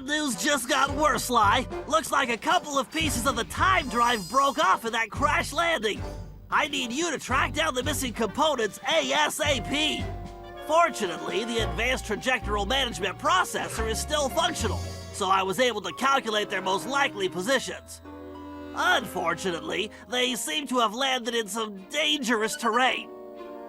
bad news just got worse, Sly. Looks like a couple of pieces of the time drive broke off in that crash landing. I need you to track down the missing components ASAP. Fortunately, the advanced trajectoral management processor is still functional, so I was able to calculate their most likely positions. Unfortunately, they seem to have landed in some dangerous terrain.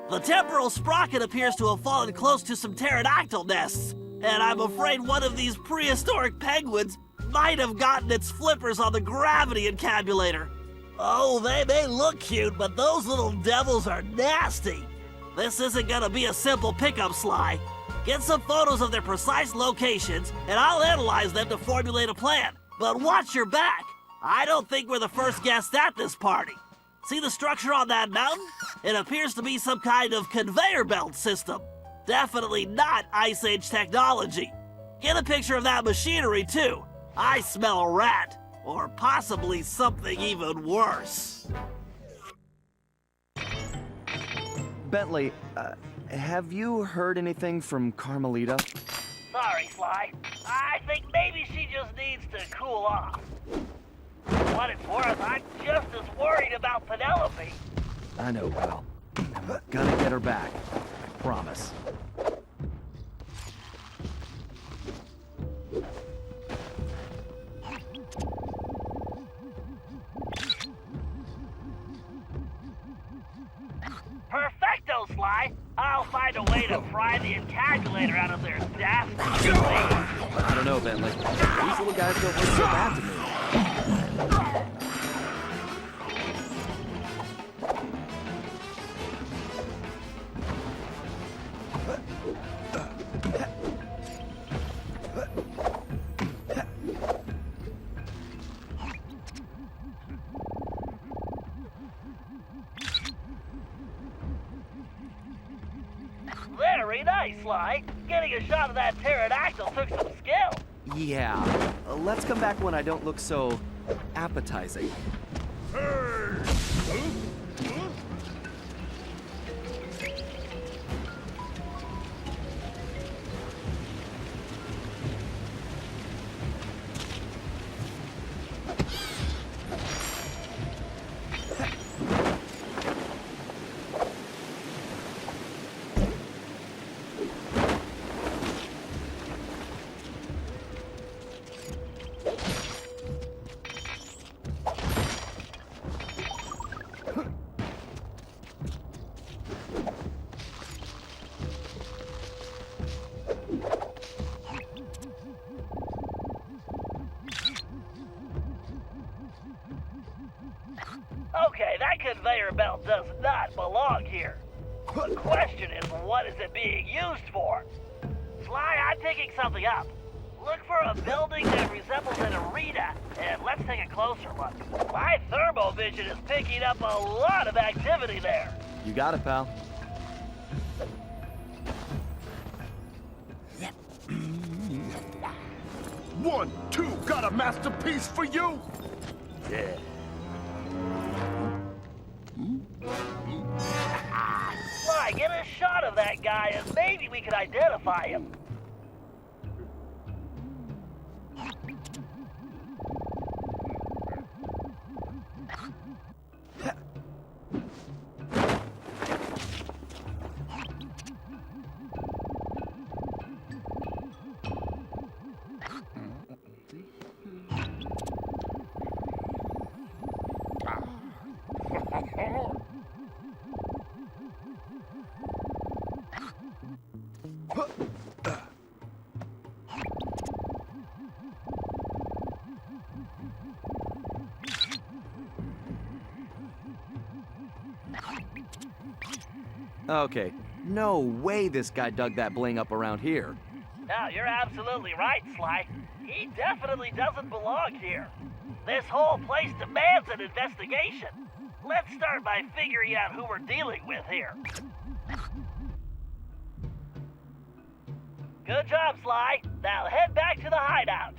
The temporal sprocket appears to have fallen close to some pterodactyl nests, and I'm afraid one of these prehistoric penguins might have gotten its flippers on the gravity encabulator. Oh, they may look cute, but those little devils are nasty. This isn't gonna be a simple pickup, Sly. Get some photos of their precise locations, and I'll analyze them to formulate a plan. But watch your back. I don't think we're the first guests at this party. See the structure on that mountain? It appears to be some kind of conveyor belt system. Definitely not Ice Age technology. Get a picture of that machinery, too. I smell a rat. Or possibly something even worse. Bentley, have you heard anything from Carmelita? Sorry, Sly. I think maybe she just needs to cool off. For what it's worth, I'm just as worried about Penelope. I know, pal. I'm gonna get her back. I promise. Perfecto, Sly. I'll find a way to pry the encabulator out of their daft ways. I don't know, Bentley. These little guys don't look so bad to me. Very nice, Sly. Getting a shot of that pterodactyl took some skill. Yeah. Let's come back when I don't look so appetizing. Okay, that conveyor belt does not belong here. The question is, what is it being used for? Sly, I'm picking something up. Look for a building that resembles an arena, and let's take a closer look. My thermovision is picking up a lot of activity there. You got it, pal. One, two, got a masterpiece for you? Yeah. Sly, get a shot of that guy, and maybe we can identify him. Okay, no way this guy dug that bling up around here. No, you're absolutely right, Sly. He definitely doesn't belong here. This whole place demands an investigation. Let's start by figuring out who we're dealing with here. Good job, Sly. Now head back to the hideout.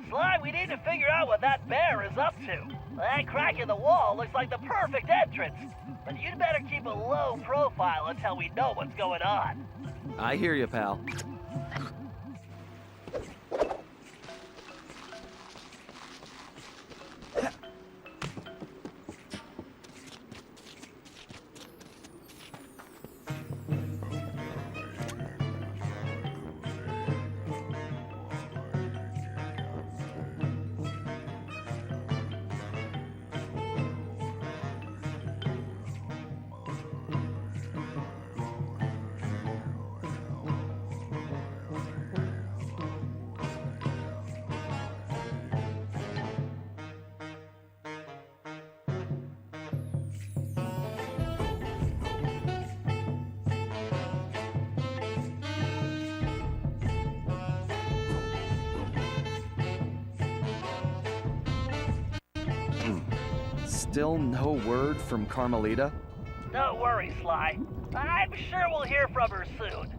Sly, we need to figure out what that bear is up to. That crack in the wall looks like the perfect entrance. But you'd better keep a low profile until we know what's going on. I hear you, pal. Still no word from Carmelita? Don't worry, Sly. I'm sure we'll hear from her soon.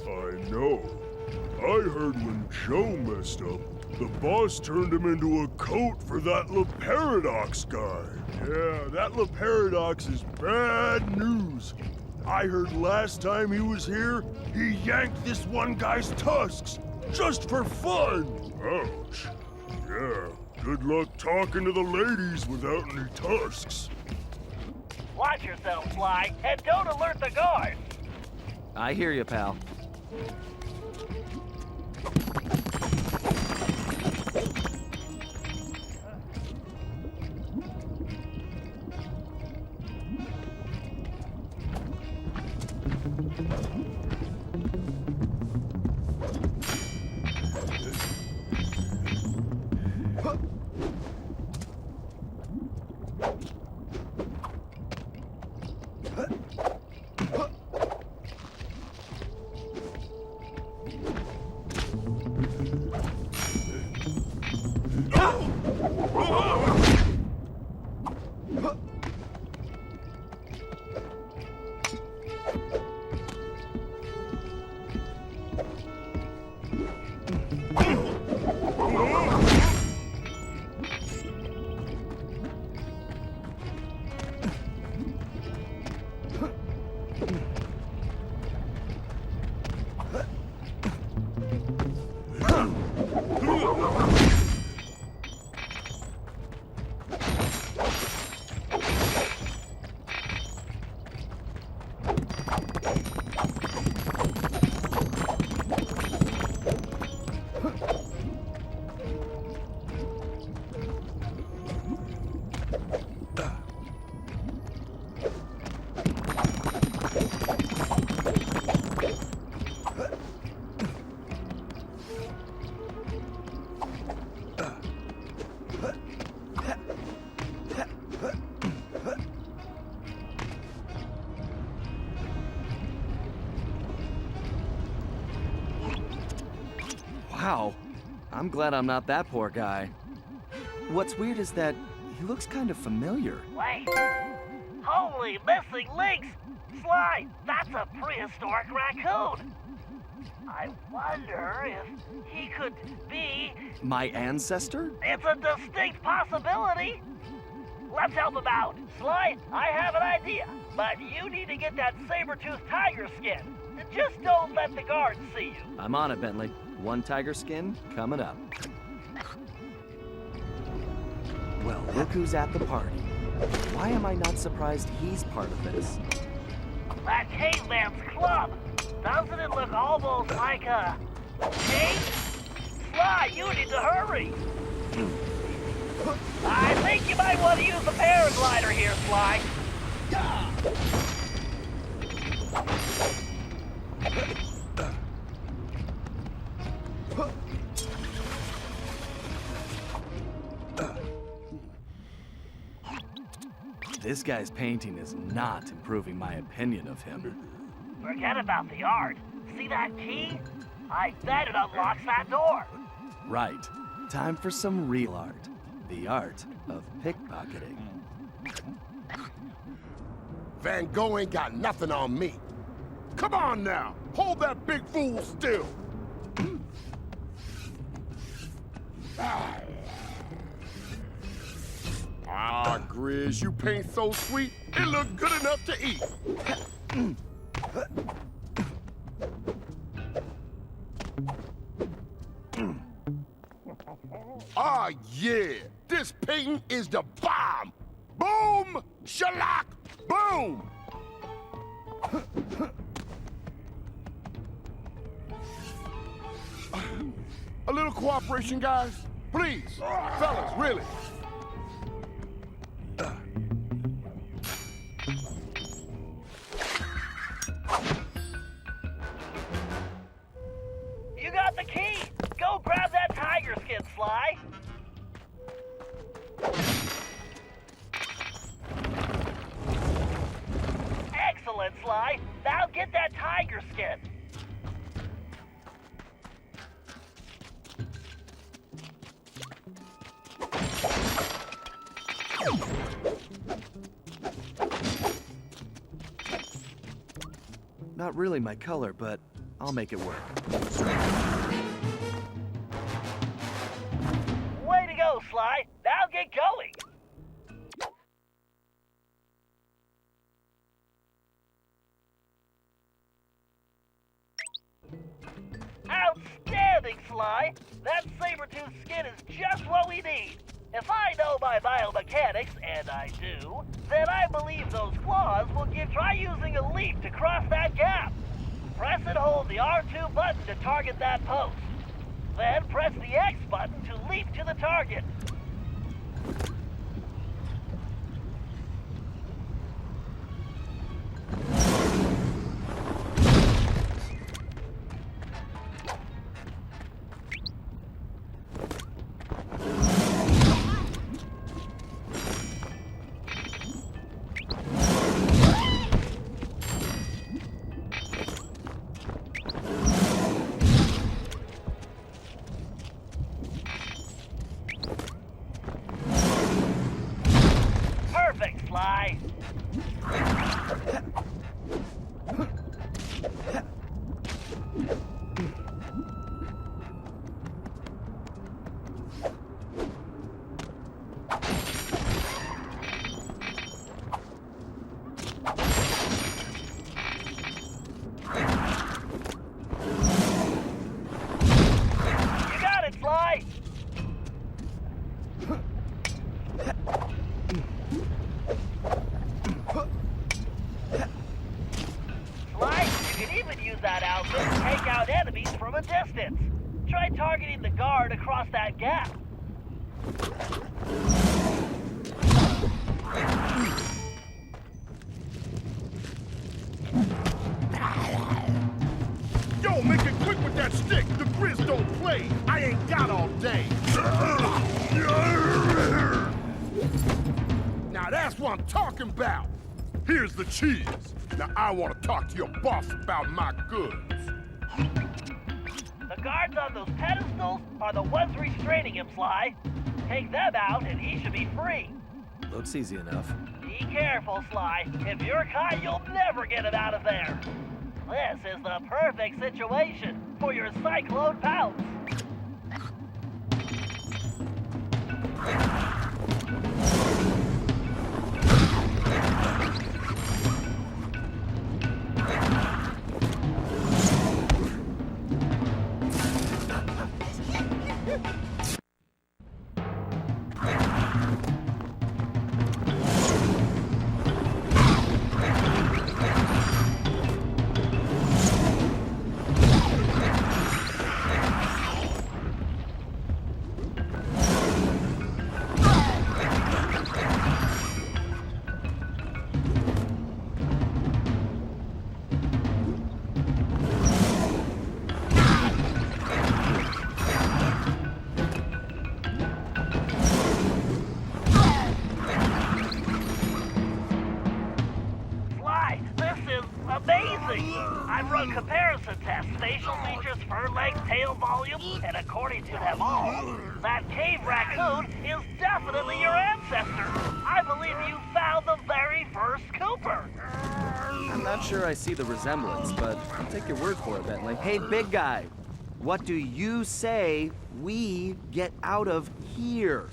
I know. I heard when Joe messed up, the boss turned him into a coat for that Paradox guy. Yeah, that Paradox is bad news. I heard last time he was here, he yanked this one guy's tusks, just for fun. Ouch. Yeah, good luck talking to the ladies without any tusks. Watch yourself, Sly, and don't alert the guards. I hear you, pal. I'm glad I'm not that poor guy. What's weird is that he looks kind of familiar. Wait. Holy missing links! Sly, that's a prehistoric raccoon. I wonder if he could be... My ancestor? It's a distinct possibility. Let's help him out. Sly, I have an idea, but you need to get that saber-toothed tiger skin. Just don't let the guards see you. I'm on it, Bentley. One tiger skin coming up. Well, look who's at the party. Why am I not surprised he's part of this? That caveman's club. Doesn't it look almost like a cave? Sly, you need to hurry. I think you might want to use the paraglider here, Sly. This guy's painting is not improving my opinion of him. Forget about the art. See that key? I bet it unlocks that door. Right. Time for some real art. The art of pickpocketing. Van Gogh ain't got nothing on me. Come on now, hold that big fool still. Grizz, you paint so sweet, it look good enough to eat. Ah, yeah, this painting is the bomb. Boom, shalak, boom. A little cooperation, guys. Please, fellas, really. You got the key. Go grab that tiger skin, Sly. Excellent, Sly. Now get that tiger skin. Not really my color, but I'll make it work. Way to go, Sly. Now get going. Outstanding, Sly. That saber-tooth skin is just what we need. If I know my biomechanics, and I do, then I believe those claws will try using a leap to cross that gap. Press and hold the R2 button to target that post. Then press the X button to leap to the target. Perfect, Sly. You got it, Sly. Sly, you can even use that outfit to take out enemies from a distance. Try targeting the guard across that gap. Yo, make it quick with that stick. The Grizz don't play. I ain't got all day. Now that's what I'm talking about. Here's the cheese. Now I want to talk to your boss about my goods. The guards on those pedestals are the ones restraining him, Sly. Take them out and he should be free. Looks easy enough. Be careful, Sly. If you're caught, you'll never get him out of there. This is the perfect situation for your cyclone pounce. I've run comparison tests, facial features, fur length, tail volume, and according to them all, that cave raccoon is definitely your ancestor. I believe you found the very first Cooper. I'm not sure I see the resemblance, but I'll take your word for it, Bentley. Hey, big guy, what do you say we get out of here?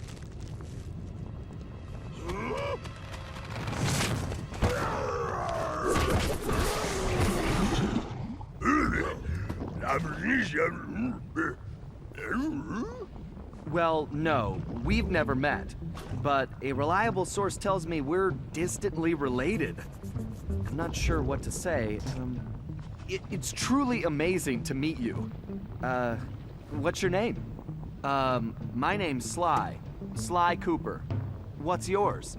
Well, no, we've never met, but a reliable source tells me we're distantly related. I'm not sure what to say. It's truly amazing to meet you. What's your name? My name's Sly. Sly Cooper. What's yours?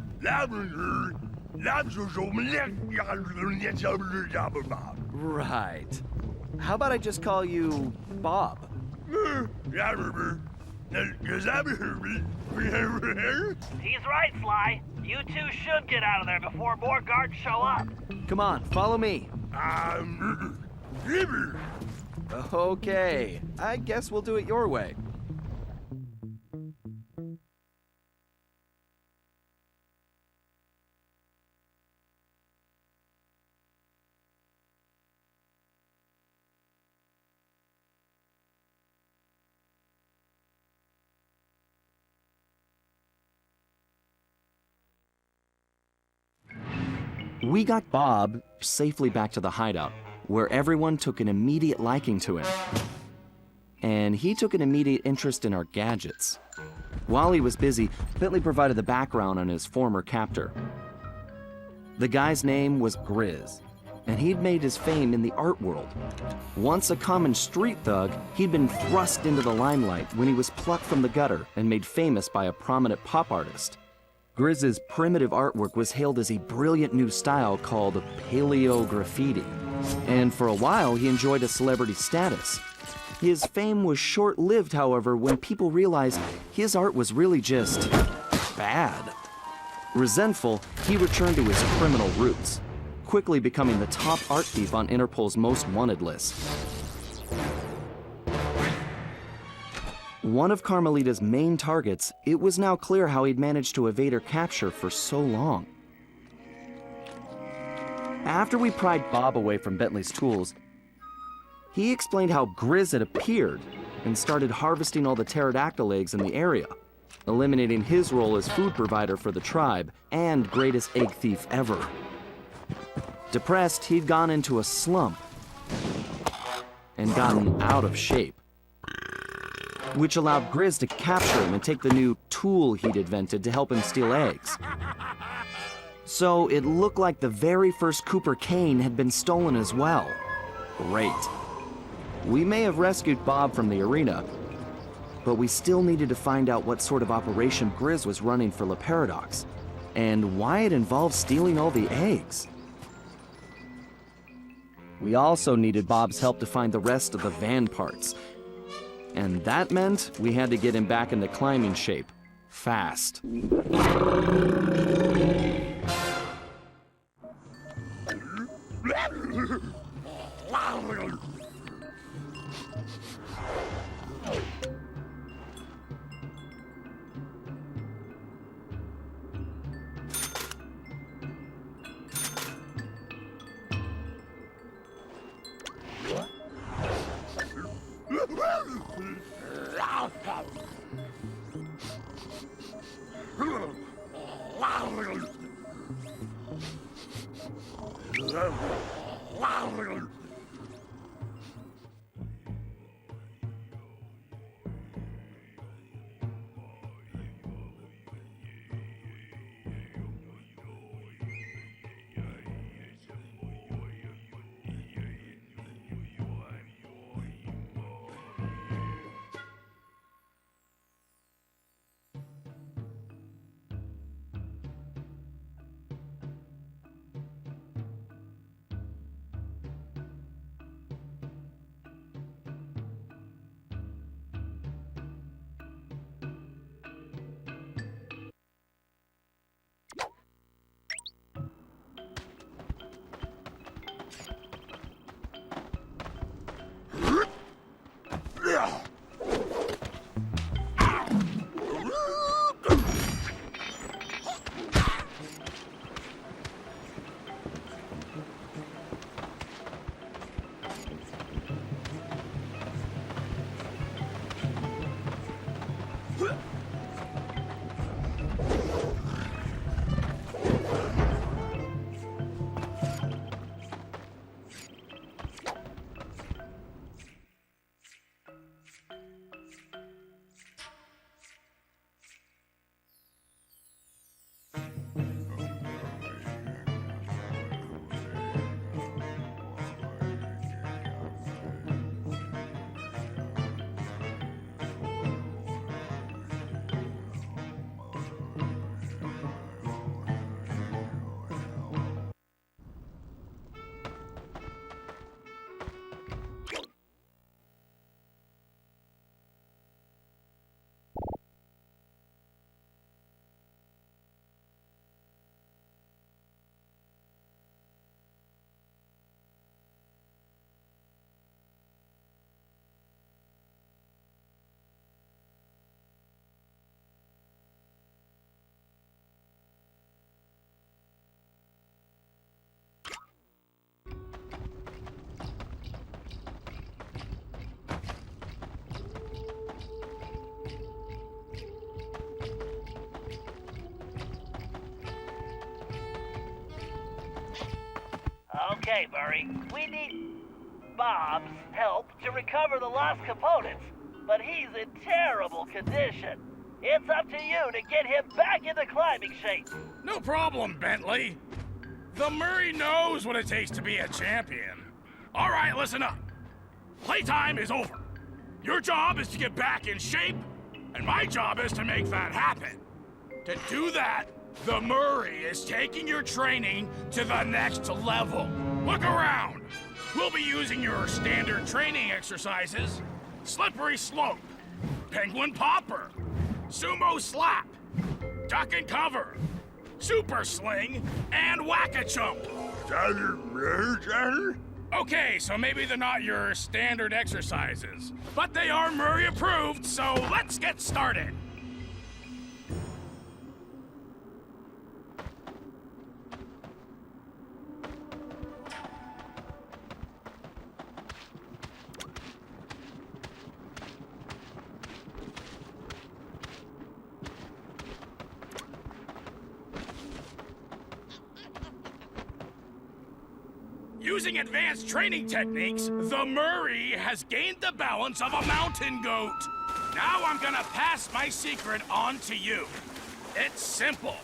Right. How about I just call you Bob? He's right, Sly. You two should get out of there before more guards show up. Come on, follow me. Okay, I guess we'll do it your way. We got Bob safely back to the hideout, where everyone took an immediate liking to him. And he took an immediate interest in our gadgets. While he was busy, Bentley provided the background on his former captor. The guy's name was Grizz, and he'd made his fame in the art world. Once a common street thug, he'd been thrust into the limelight when he was plucked from the gutter and made famous by a prominent pop artist. Grizz's primitive artwork was hailed as a brilliant new style called paleo graffiti, and for a while he enjoyed a celebrity status. His fame was short-lived, however, when people realized his art was really just bad. Resentful, he returned to his criminal roots, quickly becoming the top art thief on Interpol's most wanted list. One of Carmelita's main targets, it was now clear how he'd managed to evade her capture for so long. After we pried Bob away from Bentley's tools, he explained how Grizz had appeared and started harvesting all the pterodactyl eggs in the area, eliminating his role as food provider for the tribe and greatest egg thief ever. Depressed, he'd gone into a slump and gotten out of shape, which allowed Grizz to capture him and take the new tool he'd invented to help him steal eggs. So it looked like the very first Cooper cane had been stolen as well. Great. We may have rescued Bob from the arena, but we still needed to find out what sort of operation Grizz was running for La Paradox, and why it involved stealing all the eggs. We also needed Bob's help to find the rest of the van parts, and that meant we had to get him back into climbing shape, fast. Okay, Murray, we need Bob's help to recover the lost components, but he's in terrible condition. It's up to you to get him back into climbing shape. No problem, Bentley. The Murray knows what it takes to be a champion. All right, listen up. Playtime is over. Your job is to get back in shape, and my job is to make that happen. To do that, the Murray is taking your training to the next level. Look around. We'll be using your standard training exercises: slippery slope, penguin popper, sumo slap, duck and cover, super sling, and whack-a-chump. Okay, so maybe they're not your standard exercises, but they are Murray approved, so let's get started. Using advanced training techniques, the Murray has gained the balance of a mountain goat. Now I'm gonna pass my secret on to you. It's simple.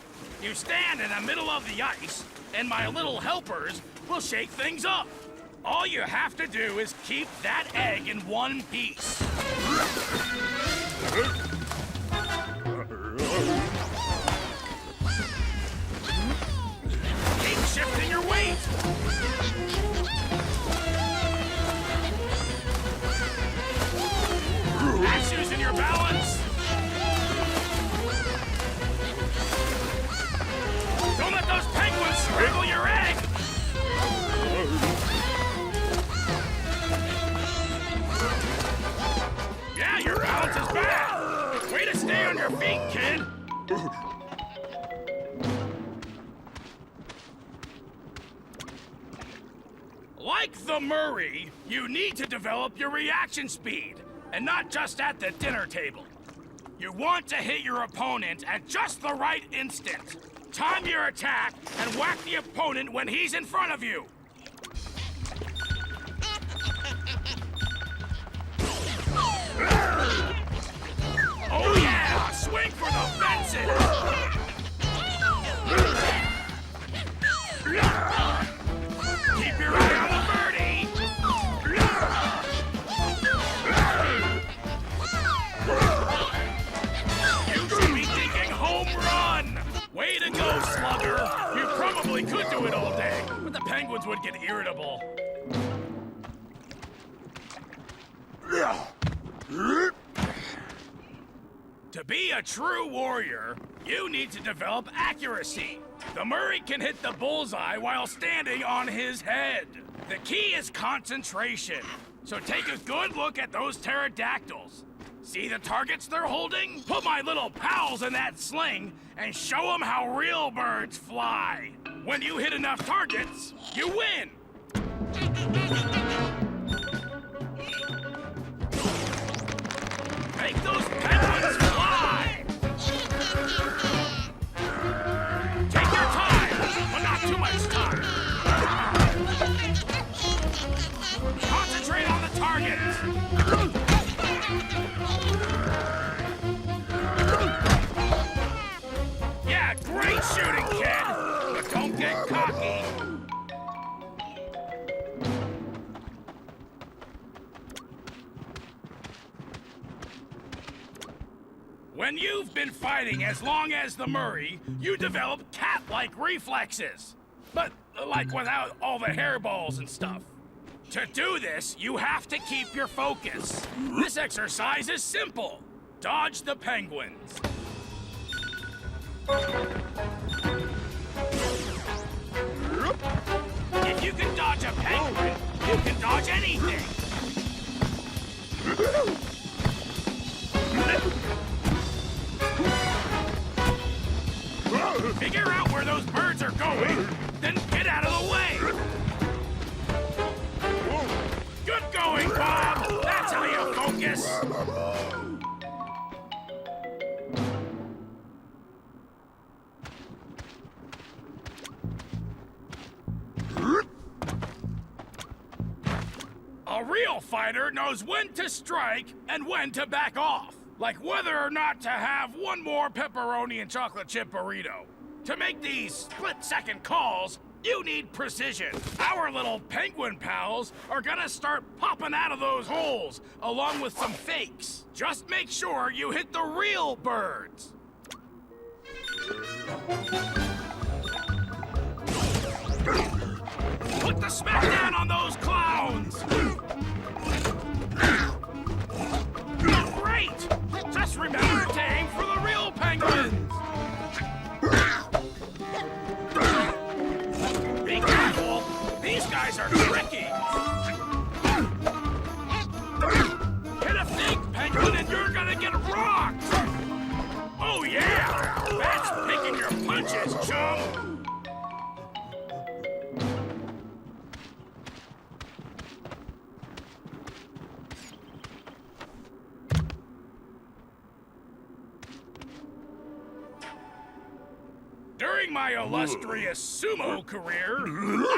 You stand in the middle of the ice, and my little helpers will shake things up. All you have to do is keep that egg in one piece. Keep shifting your weight. That's using your balance. Don't let those penguins scribble your egg. Yeah, your balance is back. Way to stay on your feet, kid. Like the Murray, you need to develop your reaction speed, and not just at the dinner table. You want to hit your opponent at just the right instant. Time your attack and whack the opponent when he's in front of you. Oh yeah! Swing for the fences! Keep your eye on the birdie! You should be thinking home run! Way to go, slugger! You probably could do it all day, but the Penguins would get irritable. To be a true warrior, you need to develop accuracy. The Murray can hit the bullseye while standing on his head. The key is concentration. So take a good look at those pterodactyls. See the targets they're holding? Put my little pals in that sling and show them how real birds fly. When you hit enough targets, you win. Make those penguins fly! Take your time, but not too much time. Concentrate on the target. Yeah, great shooting, kid! But don't get cocky. When you've been fighting as long as the Murray, you develop cat-like reflexes. But, like, without all the hairballs and stuff. To do this, you have to keep your focus. This exercise is simple. Dodge the penguins. If you can dodge a penguin, you can dodge anything. Figure out where those birds are going, then get out of the way! Good going, Bob! That's how you focus! A real fighter knows when to strike and when to back off. Like whether or not to have one more pepperoni and chocolate chip burrito. To make these split-second calls, you need precision. Our little penguin pals are gonna start popping out of those holes, along with some fakes. Just make sure you hit the real birds. Put the smack down on those clowns! Great! Just remember to aim for the real penguins! Be careful! These guys are tricky! Hit a fake penguin and you're gonna get rocked! Oh yeah! That's picking your punches, chum! During my illustrious sumo career,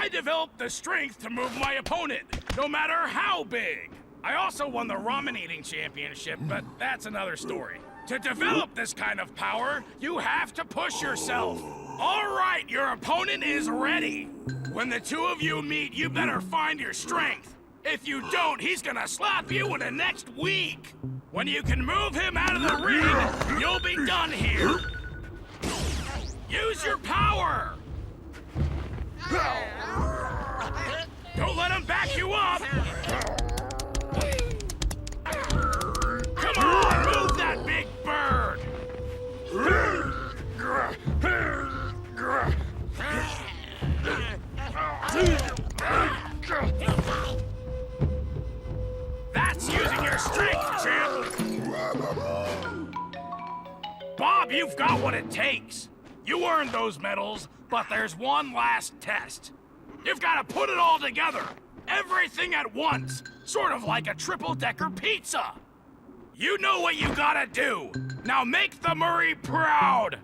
I developed the strength to move my opponent, no matter how big. I also won the ramen eating championship, but that's another story. To develop this kind of power, you have to push yourself. All right, your opponent is ready. When the two of you meet, you better find your strength. If you don't, he's gonna slap you in the next week. When you can move him out of the ring, you'll be done here. Use your power! Don't let him back you up! Come on, move that big bird! That's using your strength, champ! Bob, you've got what it takes. You earned those medals, but there's one last test. You've got to put it all together. Everything at once. Sort of like a triple-decker pizza. You know what you gotta do. Now make the Murray proud!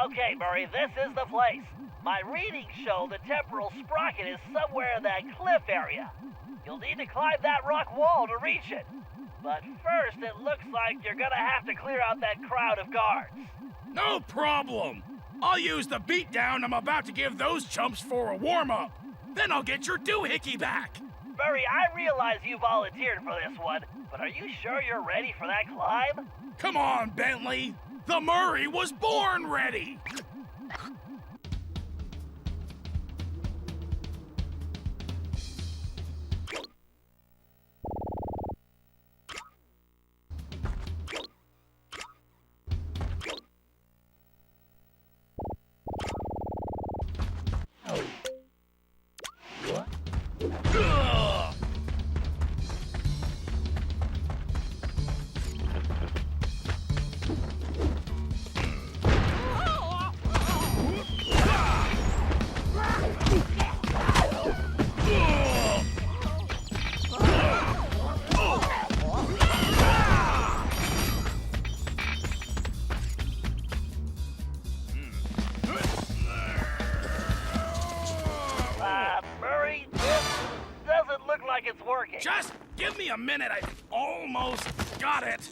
Okay, Murray, this is the place. My readings show the temporal sprocket is somewhere in that cliff area. You'll need to climb that rock wall to reach it. But first, it looks like you're gonna have to clear out that crowd of guards. No problem. I'll use the beatdown I'm about to give those chumps for a warm-up. Then I'll get your doohickey back. Murray, I realize you volunteered for this one, but are you sure you're ready for that climb? Come on, Bentley. The Murray was born ready. Murray, this doesn't look like it's working. Just give me a minute. I almost got it.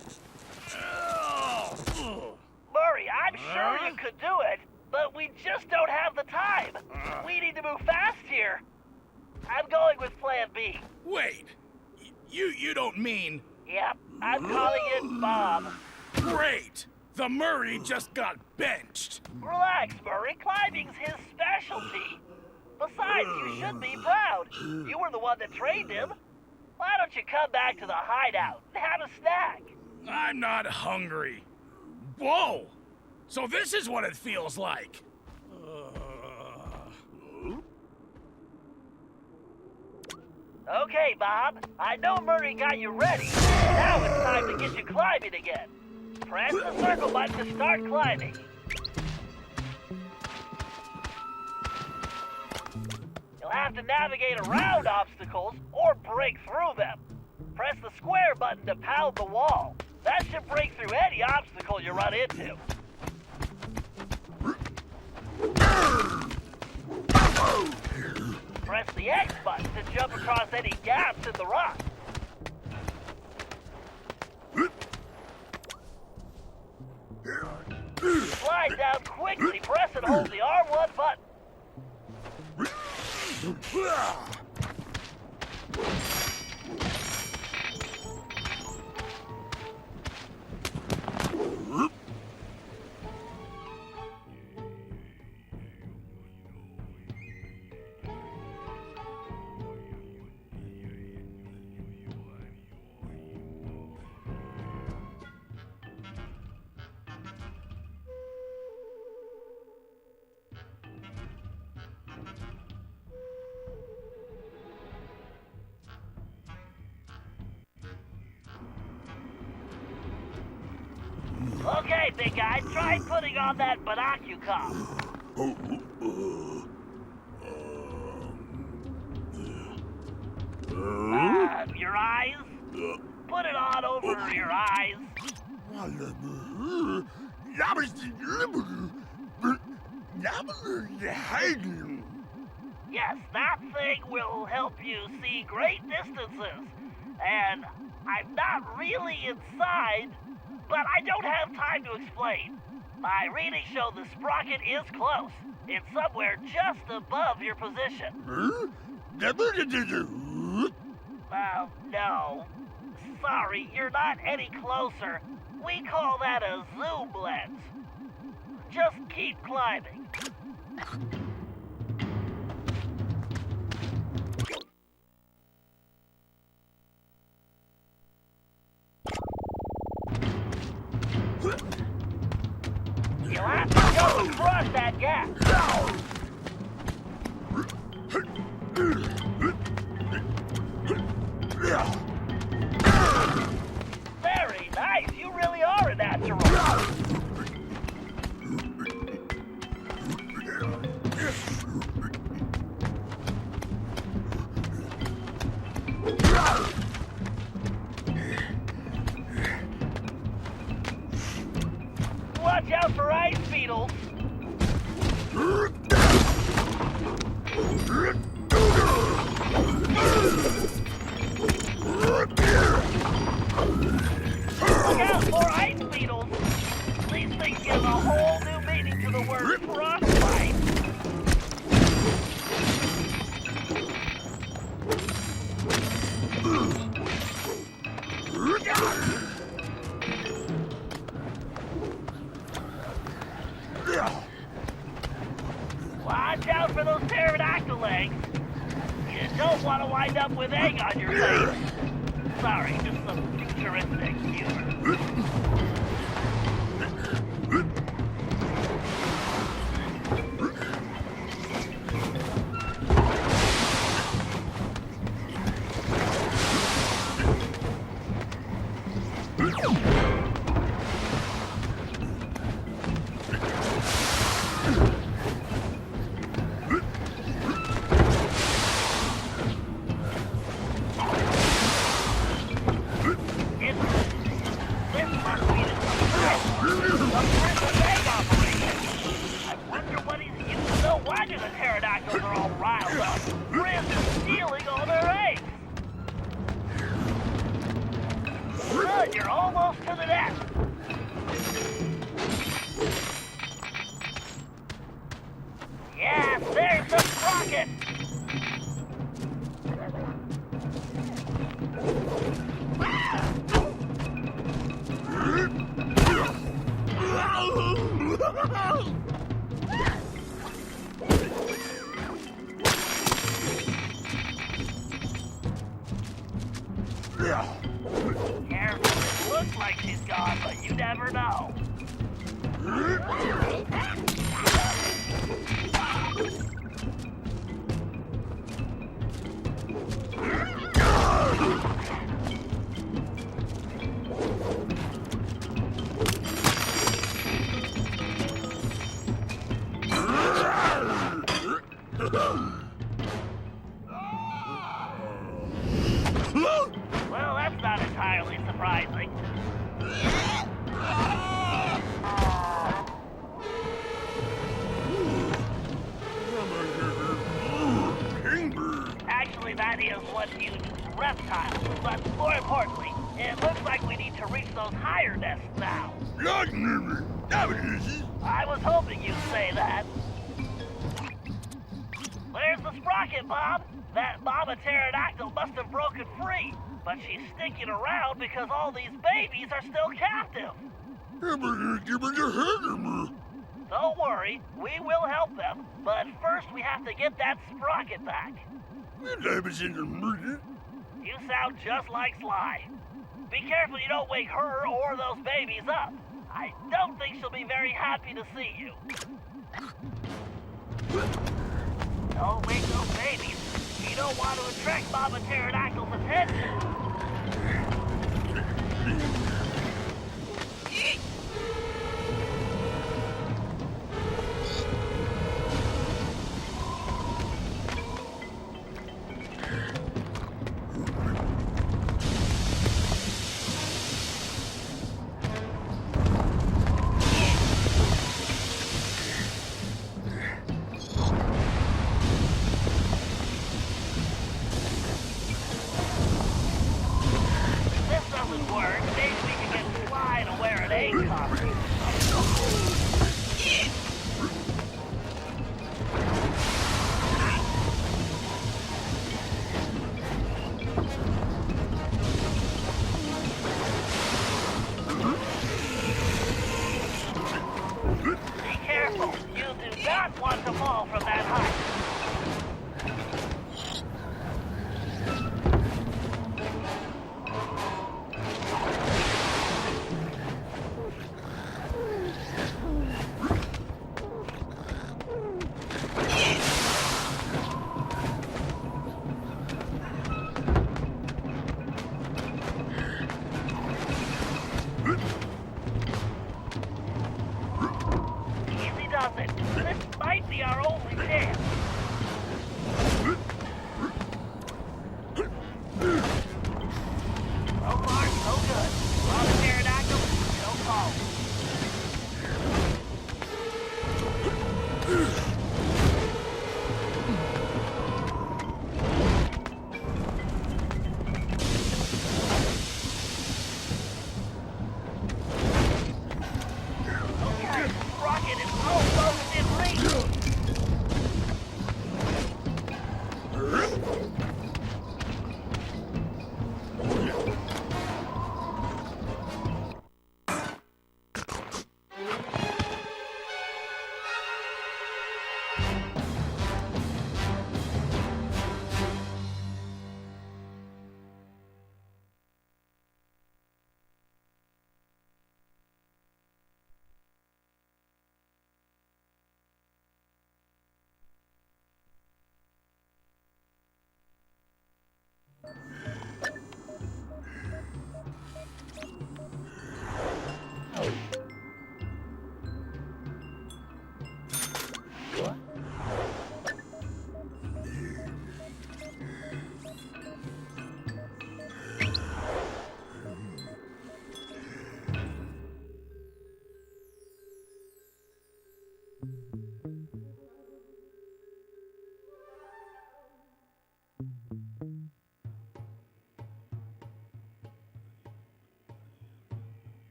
Murray, I'm sure you could do it, but we just don't have the time. We need to move fast here. I'm going with Plan B. Wait. You don't mean... Yep, I'm calling it Bob. Great! The Murray just got benched. Relax, Murray. Climbing's his specialty. Besides, you should be proud. You were the one that trained him. Why don't you come back to the hideout and have a snack? I'm not hungry. Whoa! So this is what it feels like. Okay, Bob. I know Murray got you ready. Now it's time to get you climbing again. Press the circle button to start climbing. You'll have to navigate around obstacles or break through them. Press the square button to pound the wall. That should break through any obstacle you run into. Press the X button to jump across any gaps in the rock. Slide down quickly. Press and hold the R1 button. Okay, big guy, try putting on that binocular. Your eyes? Put it on over your eyes. Yes, that thing will help you see great distances. And I'm not really inside, but I don't have time to explain. My readings show the sprocket is close. It's somewhere just above your position. No. Sorry, you're not any closer. We call that a zoom lens. Just keep climbing. You'll have to go across that gap. Very nice. You really are a natural. Watch out for ice beetles. out for those pterodactyl eggs. You don't want to wind up with egg on your face. Sorry, just some futuristic humor. You're almost to the nest. Yes, there's the sprocket. Careful, it looks like she's gone, but you never know. Well, that's not entirely surprising. Actually, that is what you reptiles, but more importantly, it looks like we need to reach those higher nests now. I was hoping you'd say that. There's the sprocket, Bob. That mama pterodactyl must have broken free, but she's sticking around because all these babies are still captive. Don't worry, we will help them, but first we have to get that sprocket back. You sound just like Sly. Be careful you don't wake her or those babies up. I don't think she'll be very happy to see you. Don't wake those babies. You don't want to attract Mama Pterodactyl's attention.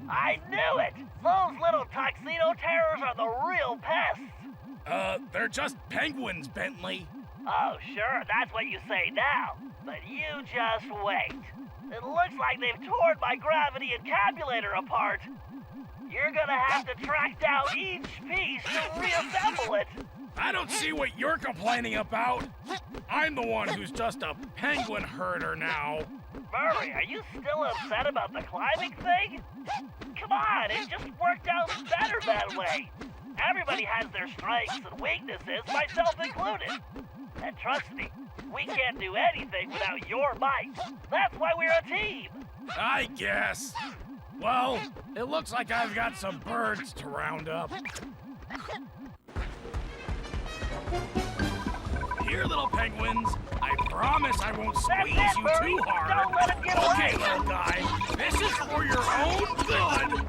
I knew it! Those little tuxedo terrors are the real pests! They're just penguins, Bentley. Oh, sure, that's what you say now. But you just wait. It looks like they've torn my gravity encabulator apart. You're gonna have to track down each piece to reassemble it. I don't see what you're complaining about. I'm the one who's just a penguin herder now. Murray, are you still upset about the climbing thing? Come on, it just worked out better that way. Everybody has their strengths and weaknesses, myself included. And trust me, we can't do anything without your might. That's why we're a team. I guess. Well, it looks like I've got some birds to round up. Here, little penguins. I promise I won't squeeze That's it, you Murray. too hard. Don't let him get Okay, away. little guy. This is for your own good.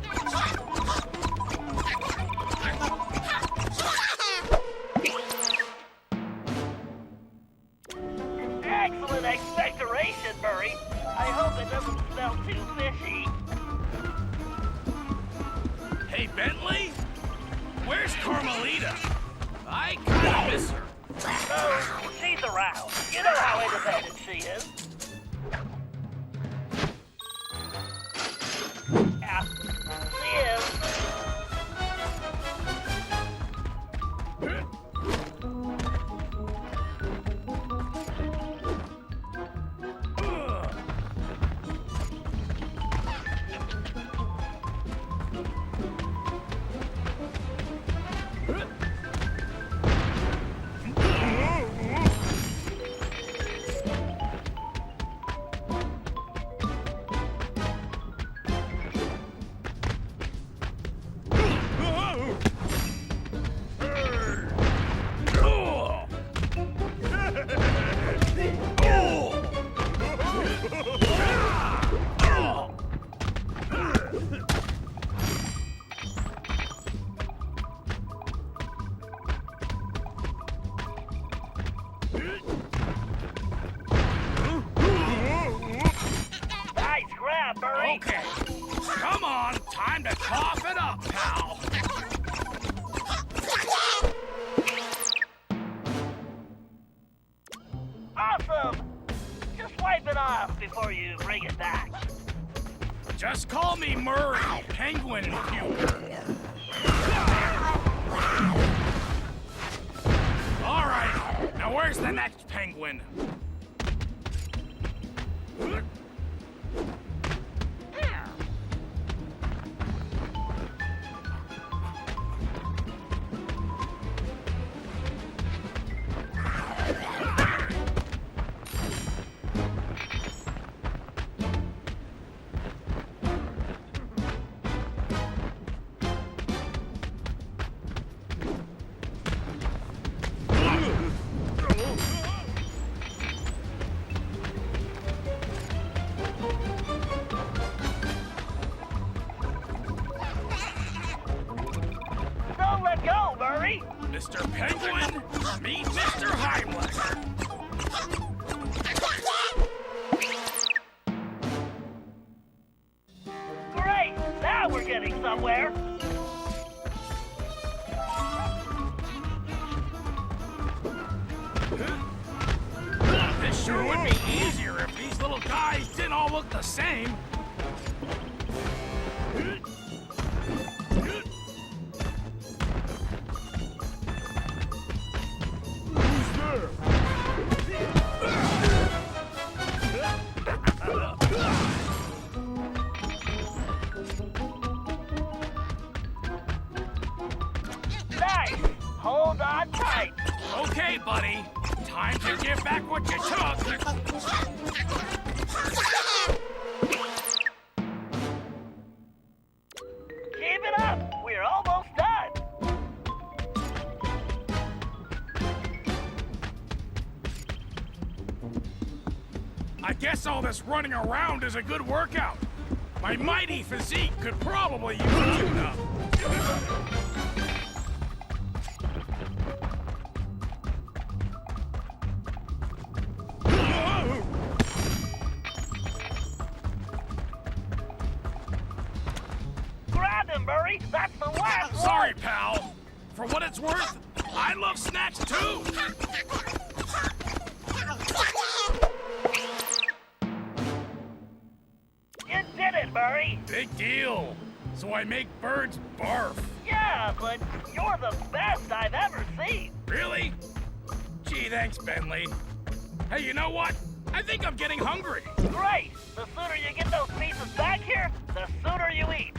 Excellent expectoration, Murray. I hope it doesn't smell too fishy. Hey, Bentley? Where's Carmelita? I kinda miss her. Oh, she's around. You know how independent she is. Yeah, she is. Nice grab, Murray. Okay. Come on, time to cough it up, pal. Awesome. Just wipe it off before you bring it back. Just call me Murray, penguin puker. All right, now where's the next penguin? Don't let go, Murray. Mr. Penguin, meet Mr. Heimlich. Great. Now we're getting somewhere. This sure would be easier if these little guys didn't all look the same. Nice! Hold on tight. Okay, buddy. Time to give back what you took. Keep it up! We're almost done! I guess all this running around is a good workout. My mighty physique could probably use a tune-up. Grab him, Murray! That's the last one! Sorry, pal. For what it's worth, I love snacks too. You did it, Murray! Big deal. So I make birds barf. Yeah, but you're the best I've ever seen! Really? Gee, thanks, Bentley. Hey, you know what? I think I'm getting hungry. Great! The sooner you get those pieces back here, the sooner you eat!